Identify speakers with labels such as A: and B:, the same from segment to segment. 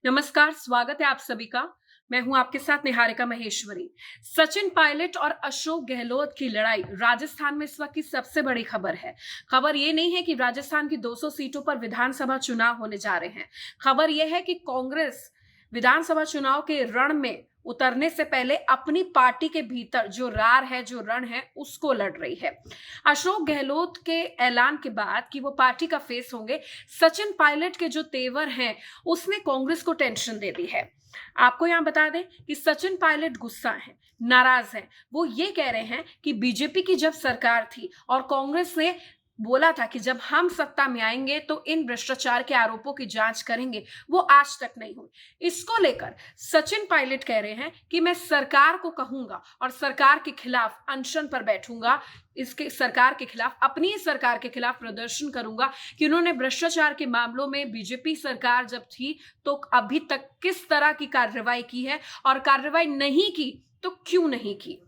A: नमस्कार, स्वागत है आप सभी का। मैं हूं आपके साथ निहारिका महेश्वरी। सचिन पायलट और अशोक गहलोत की लड़ाई राजस्थान में इस वक्त की सबसे बड़ी खबर है। खबर ये नहीं है कि राजस्थान की 200 सीटों पर विधानसभा चुनाव होने जा रहे हैं। खबर यह है कि कांग्रेस विधानसभा चुनाव के रण में उतरने से पहले अपनी पार्टी के भीतर जो रार है, जो रण है, उसको लड़ रही है। अशोक गहलोत के ऐलान के बाद कि वो पार्टी का फेस होंगे, सचिन पायलट के जो तेवर हैं उसने कांग्रेस को टेंशन दे दी है। आपको यहां बता दें कि सचिन पायलट गुस्सा है, नाराज है। वो ये कह रहे हैं कि बीजेपी की जब सरकार थी और कांग्रेस ने बोला था कि जब हम सत्ता में आएंगे तो इन भ्रष्टाचार के आरोपों की जांच करेंगे, वो आज तक नहीं हुई। इसको लेकर सचिन पायलट कह रहे हैं कि मैं सरकार को कहूंगा और सरकार के खिलाफ अनशन पर बैठूंगा, इसके सरकार के खिलाफ, अपनी ही सरकार के खिलाफ प्रदर्शन करूंगा कि उन्होंने भ्रष्टाचार के मामलों में बीजेपी सरकार जब थी तो अभी तक किस तरह की कार्रवाई की है और कार्रवाई नहीं की तो क्यों नहीं की।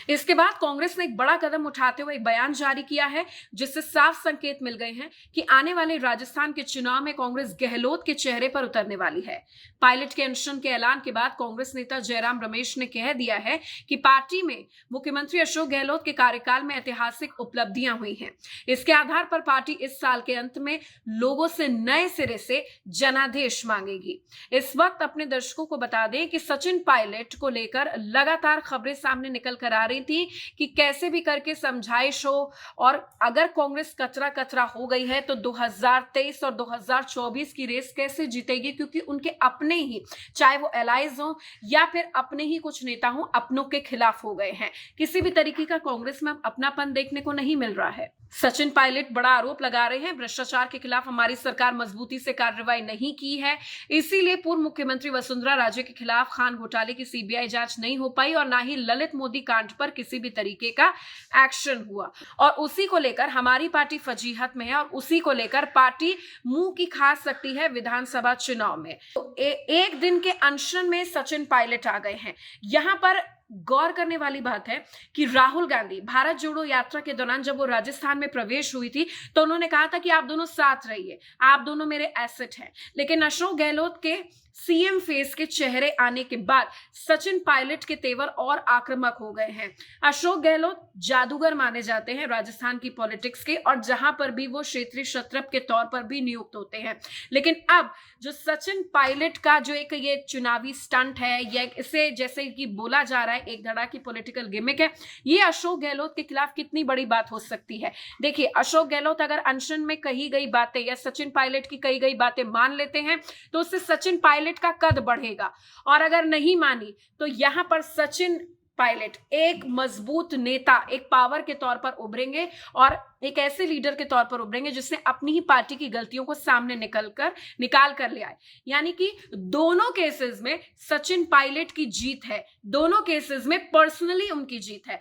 A: इसके बाद कांग्रेस ने एक बड़ा कदम उठाते हुए एक बयान जारी किया है, जिससे साफ संकेत मिल गए हैं कि आने वाले राजस्थान के चुनाव में कांग्रेस गहलोत के चेहरे पर उतरने वाली है। पायलट के अनशन के ऐलान के बाद कांग्रेस नेता जयराम रमेश ने कह दिया है कि पार्टी में मुख्यमंत्री अशोक गहलोत के कार्यकाल में ऐतिहासिक उपलब्धियां हुई हैं। इसके आधार पर पार्टी इस साल के अंत में लोगों से नए सिरे से जनादेश मांगेगी। इस वक्त अपने दर्शकों को बता दें कि सचिन पायलट को लेकर लगातार खबरें सामने निकल कर आ रही थी कि कैसे भी करके समझाइश हो, और अगर कांग्रेस कचरा कचरा हो गई है तो 2023 और 2024 की रेस कैसे जीतेगी, क्योंकि उनके अपने ही, चाहे वो एलाइज हो या फिर अपने ही कुछ नेता हो, अपनों के खिलाफ हो गए हैं। किसी भी तरीके का कांग्रेस में अपनापन देखने को नहीं मिल रहा है। सचिन पायलट बड़ा आरोप लगा रहे हैं, भ्रष्टाचार के खिलाफ हमारी सरकार मजबूती से कार्रवाई नहीं की है, इसीलिए पूर्व मुख्यमंत्री वसुंधरा राजे के खिलाफ खान घोटाले की सीबीआई जांच नहीं हो पाई और ना ही ललित मोदी कांड पर किसी भी तरीके का एक्शन हुआ, और उसी को लेकर हमारी पार्टी फजीहत में है और उसी को लेकर पार्टी मुंह की खा सकती है विधानसभा चुनाव में। तो एक दिन के अनशन में सचिन पायलट आ गए हैं। यहां पर गौर करने वाली बात है कि राहुल गांधी भारत जोड़ो यात्रा के दौरान जब वो राजस्थान में प्रवेश हुई थी तो उन्होंने कहा था कि आप दोनों साथ रहिए, आप दोनों मेरे एसेट हैं। लेकिन अशोक गहलोत के सीएम फेस के चेहरे आने के बाद सचिन पायलट के तेवर और आक्रामक हो गए हैं। अशोक गहलोत जादूगर माने जाते हैं राजस्थान की पॉलिटिक्स के, और जहां पर भी वो क्षेत्रीय क्षत्रप के तौर पर भी नियुक्त होते हैं। लेकिन अब जो सचिन पायलट का जो एक ये चुनावी स्टंट है, या इसे जैसे कि बोला जा रहा है एक धड़ा की पॉलिटिकल गिमिक है, ये अशोक गहलोत के खिलाफ कितनी बड़ी बात हो सकती है। देखिए, अशोक गहलोत अगर अनशन में कही गई बातें या सचिन पायलट की कही गई बातें मान लेते हैं तो उससे सचिन पायलट का कद बढ़ेगा, और अगर नहीं मानी तो यहां पर सचिन पायलट एक मजबूत नेता, एक पावर के तौर पर उभरेंगे और एक ऐसे लीडर के तौर पर उभरेंगे जिसने अपनी ही पार्टी की गलतियों को सामने निकाल कर ले आए। यानी कि दोनों केसेस में सचिन पायलट की जीत है, दोनों केसेस में पर्सनली उनकी जीत है।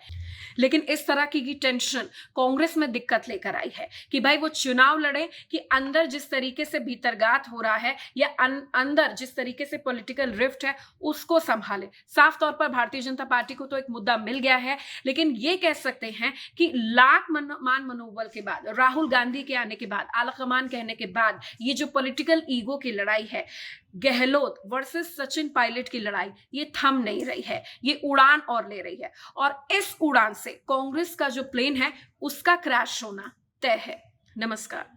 A: लेकिन इस तरह की टेंशन कांग्रेस में दिक्कत लेकर आई है कि भाई वो चुनाव लड़े कि अंदर जिस तरीके से भीतरगात हो रहा है या अंदर जिस तरीके से पॉलिटिकल रिफ्ट है उसको संभाले। साफ तौर पर भारतीय जनता पार्टी को तो एक मुद्दा मिल गया है, लेकिन ये कह सकते हैं कि लाख मान मनोबल के बाद, राहुल गांधी के आने के बाद, आला कमान कहने के बाद, ये जो पॉलिटिकल ईगो की लड़ाई है, गहलोत वर्सेस सचिन पायलट की लड़ाई, ये थम नहीं रही है, ये उड़ान और ले रही है, और इस उड़ान से कांग्रेस का जो प्लेन है उसका क्रैश होना तय है। नमस्कार।